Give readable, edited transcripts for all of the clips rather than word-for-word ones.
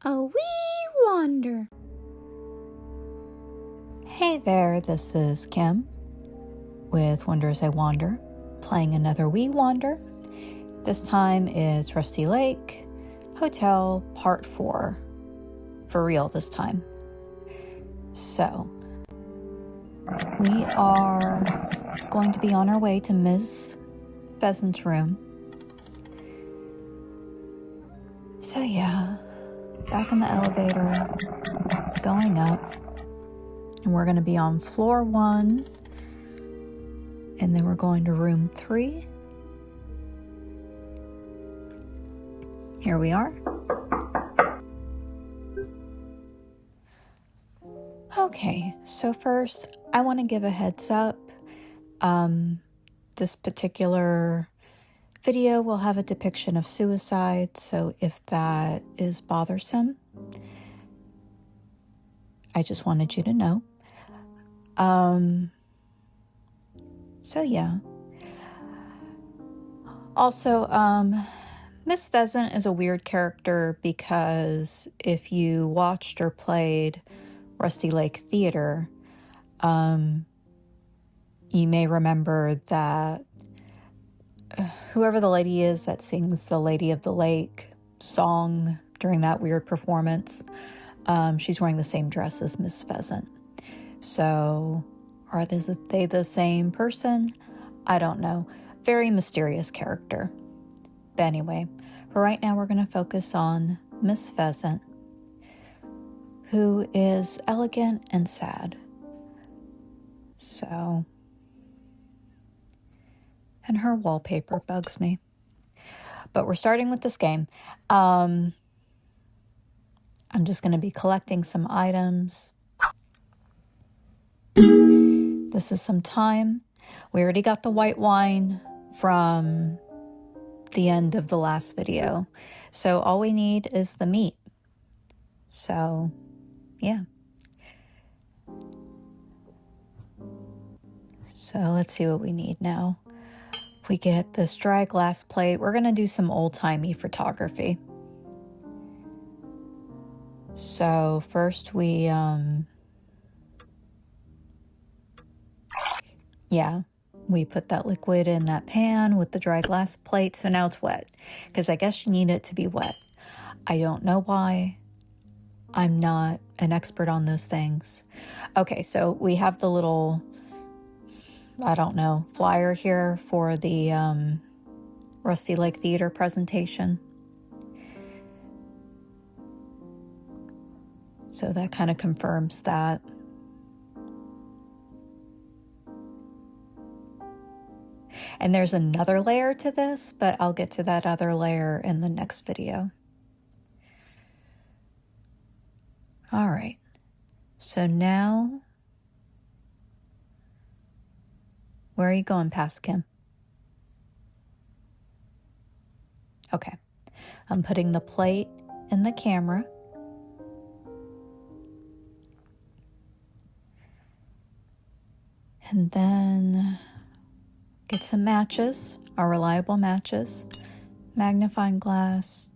A wee wander. Hey there, this is Kim with Wonder as I Wander, playing another Wee Wander. This time is Rusty Lake Hotel Part 4, for real this time. So, we are going to be on our way to Ms. Pheasant's room. So yeah, back in the elevator, going up. And we're going to be on floor 1, and then we're going to room 3. Here we are. Okay, so first, I want to give a heads up. This particular video will have a depiction of suicide, so if that is bothersome, I just wanted you to know. So yeah. Also, Miss Pheasant is a weird character because if you watched or played Rusty Lake Theater, you may remember that whoever the lady is that sings the Lady of the Lake song during that weird performance, she's wearing the same dress as Miss Pheasant. So, are they the same person? I don't know. Very mysterious character. But anyway, for right now we're going to focus on Miss Pheasant, who is elegant and sad. So, and her wallpaper bugs me. But we're starting with this game. I'm just going to be collecting some items. This is some thyme. We already got the white wine from the end of the last video. So all we need is the meat. So, yeah. So let's see what we need now. We get this dry glass plate. We're going to do some old-timey photography. So first we, we put that liquid in that pan with the dry glass plate. So now it's wet because I guess you need it to be wet. I don't know why. I'm not an expert on those things. Okay, so we have the little, I don't know, flyer here for the Rusty Lake Theater presentation. So that kind of confirms that. And there's another layer to this, but I'll get to that other layer in the next video. All right. So now, where are you going past, Kim? Okay. I'm putting the plate in the camera. And then get some matches, our reliable matches, magnifying glass,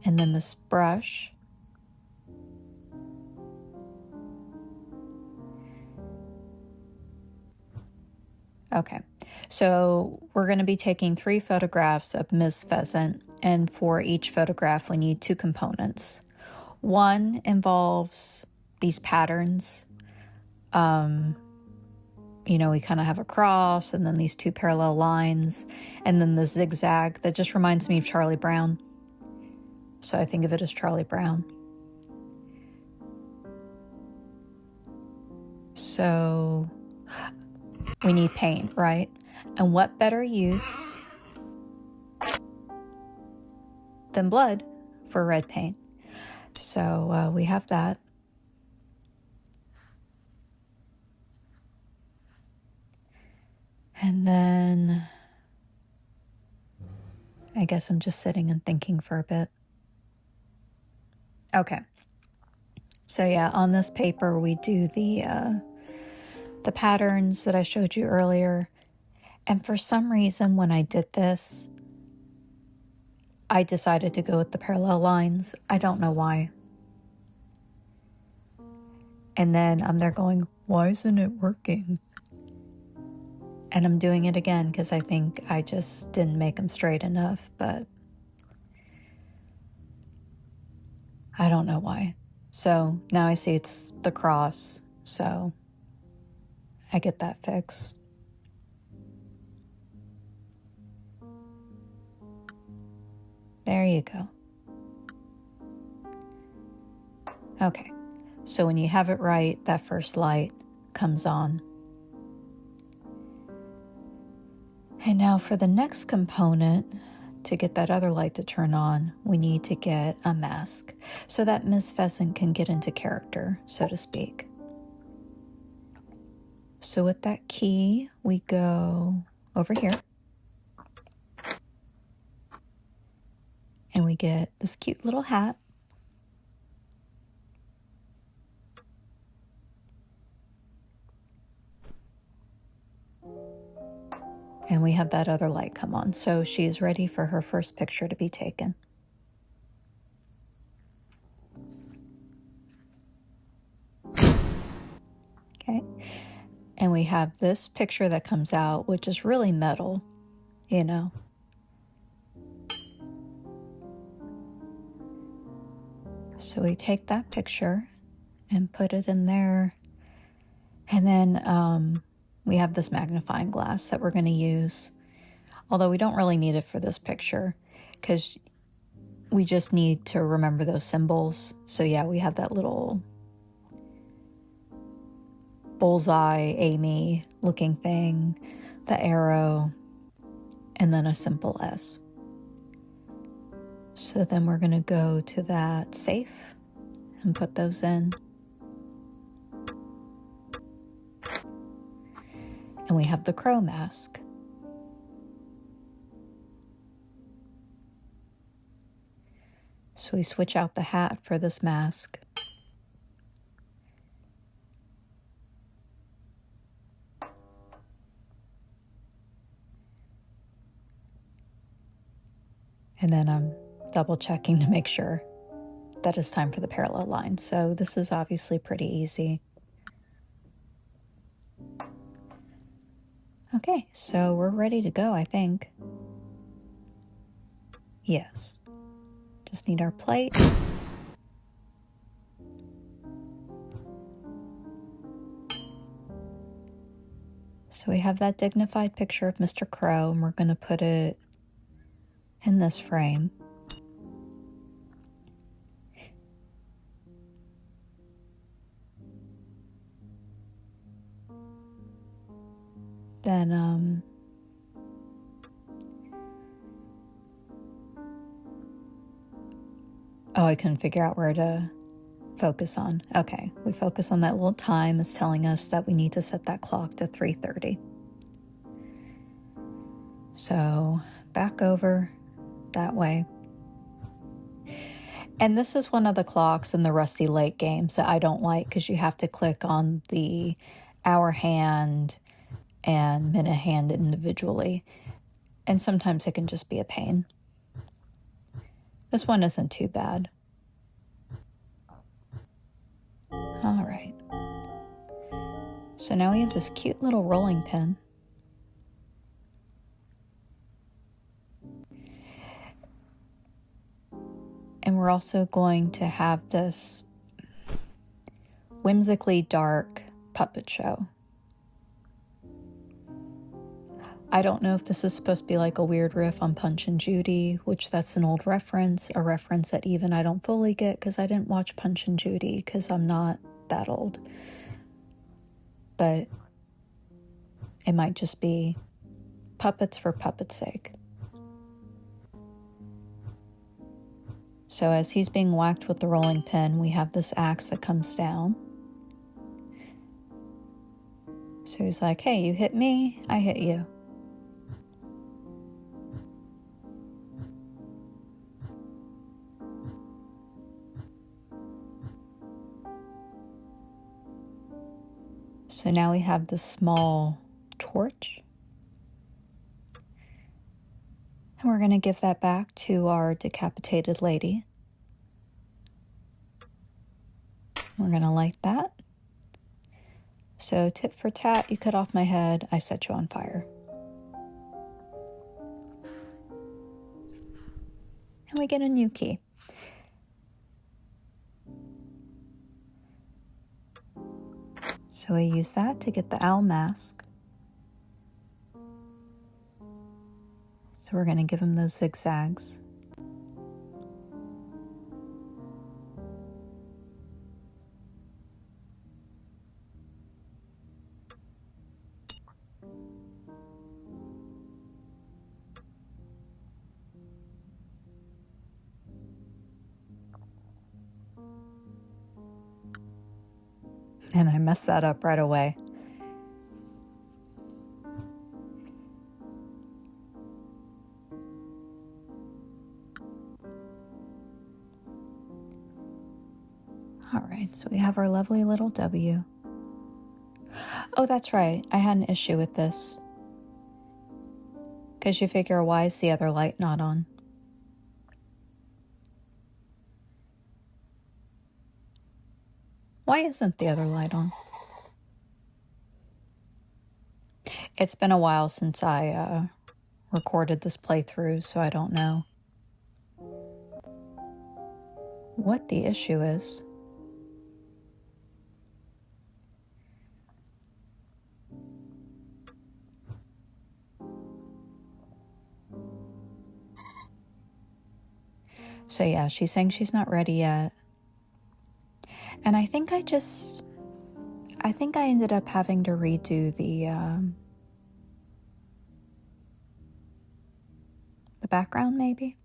and then this brush. Okay, so we're going to be taking 3 photographs of Miss Pheasant, and for each photograph we need 2 components. One involves these patterns. You know, we kind of have a cross and then these 2 parallel lines and then the zigzag that just reminds me of Charlie Brown. So I think of it as Charlie Brown. So we need paint, right? And what better use than blood for red paint? So we have that. And then I guess I'm just sitting and thinking for a bit. Okay. So yeah, on this paper we do the patterns that I showed you earlier. And for some reason when I did this, I decided to go with the parallel lines. I don't know why. And then I'm there going, why isn't it working? And I'm doing it again because I think I just didn't make them straight enough, but I don't know why. So now I see it's the cross, so I get that fixed. There you go. Okay, so when you have it right, that first light comes on. And now for the next component, to get that other light to turn on, we need to get a mask so that Miss Pheasant can get into character, so to speak. So with that key, we go over here and we get this cute little hat. And we have that other light come on. So she's ready for her first picture to be taken. Okay. And we have this picture that comes out, which is really metal, you know. So we take that picture and put it in there. And then we have this magnifying glass that we're going to use. Although we don't really need it for this picture because we just need to remember those symbols. So yeah, we have that little bullseye, Amy looking thing, the arrow, and then a simple S. So then we're going to go to that safe and put those in. And we have the crow mask. So we switch out the hat for this mask. And then I'm double checking to make sure that it's time for the parallel line. So this is obviously pretty easy. Okay, so we're ready to go, I think. Yes. Just need our plate. So we have that dignified picture of Mr. Crow, and we're going to put it in this frame. Then, oh, I couldn't figure out where to focus on. Okay, we focus on that little time. It's telling us that we need to set that clock to 3:30. So back over that way. And this is one of the clocks in the Rusty Lake games that I don't like because you have to click on the hour hand and minute hand individually. And sometimes it can just be a pain. This one isn't too bad. All right. So now we have this cute little rolling pin. And we're also going to have this whimsically dark puppet show. I don't know if this is supposed to be like a weird riff on Punch and Judy, which that's an old reference, a reference that even I don't fully get because I didn't watch Punch and Judy because I'm not that old. But it might just be puppets for puppet's sake. So as he's being whacked with the rolling pin, we have this axe that comes down. So he's like, hey, you hit me, I hit you. So now we have this small torch. And we're going to give that back to our decapitated lady. We're going to light that. So tit for tat, you cut off my head, I set you on fire. And we get a new key. So we use that to get the owl mask. So we're going to give him those zigzags. And I messed that up right away. All right, so we have our lovely little W. Oh, that's right. I had an issue with this. Because you figure, why is the other light not on? Why isn't the other light on? It's been a while since I recorded this playthrough, so I don't know what the issue is. So yeah, she's saying she's not ready yet. And I think I ended up having to redo the background, maybe.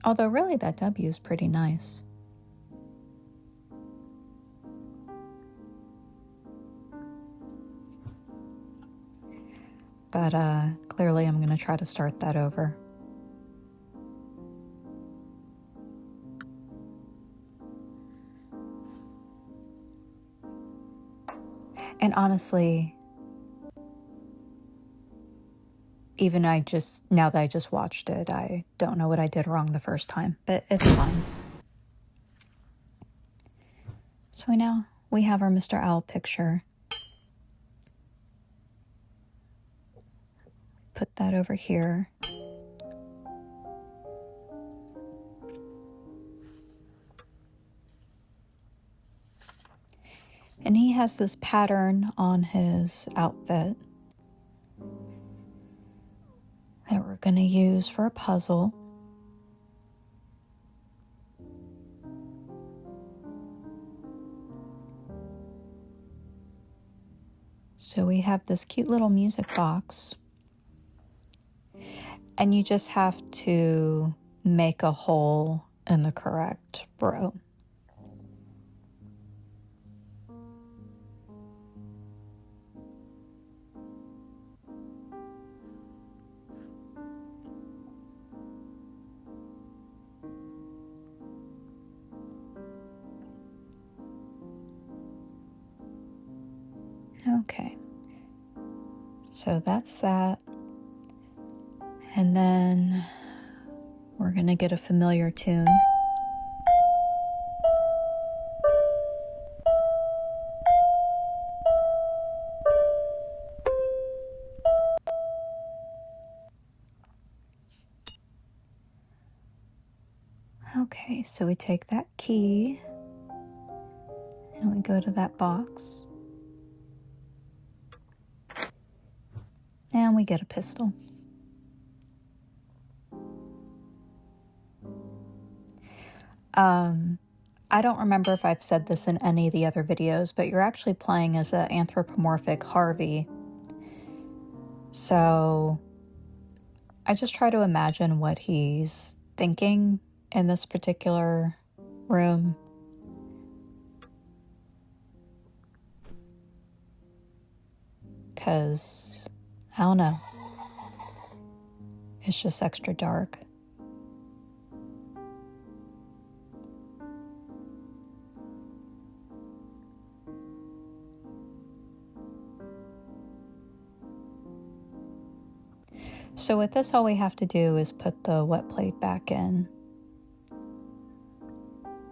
Although really that W is pretty nice. But clearly I'm going to try to start that over. And honestly, even now that I just watched it, I don't know what I did wrong the first time, but it's fine. So now we have our Mr. Owl picture. Put that over here. And he has this pattern on his outfit that we're going to use for a puzzle. So we have this cute little music box. And you just have to make a hole in the correct row. Okay, so that's that. And then we're going to get a familiar tune. Okay, so we take that key and we go to that box. And we get a pistol. I don't remember if I've said this in any of the other videos, but you're actually playing as an anthropomorphic Harvey. So I just try to imagine what he's thinking in this particular room. Because, I don't know, it's just extra dark. So with this, all we have to do is put the wet plate back in,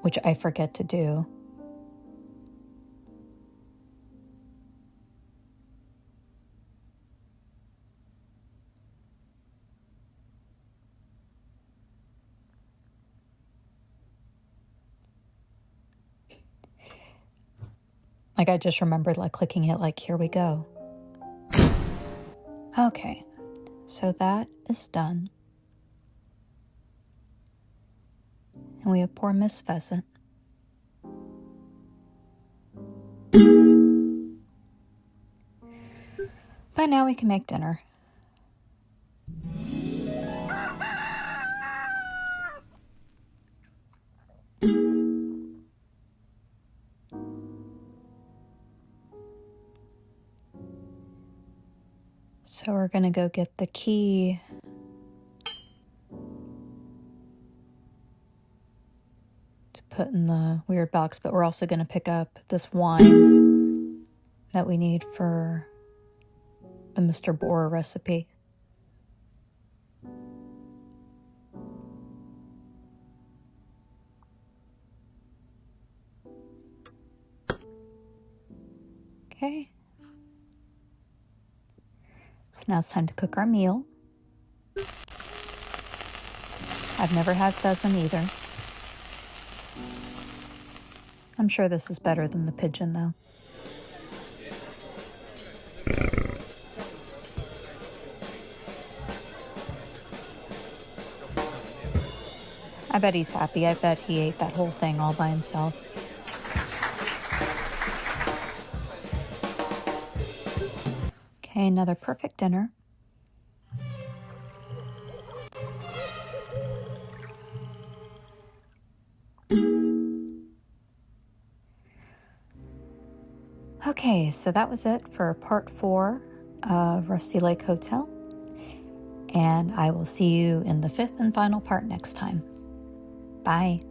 which I forget to do. Like, I just remembered, like, clicking it, like, here we go. Okay, so that is done. And we have poor Miss Pheasant. But now we can make dinner. So we're gonna go get the key to put in the weird box, but we're also gonna pick up this wine that we need for the Mr. Boar recipe. Okay. So now it's time to cook our meal. I've never had pheasant either. I'm sure this is better than the pigeon, though. I bet he's happy. I bet he ate that whole thing all by himself. Okay, another perfect dinner. Okay, so that was it for part 4 of Rusty Lake Hotel. And I will see you in the 5th and final part next time. Bye.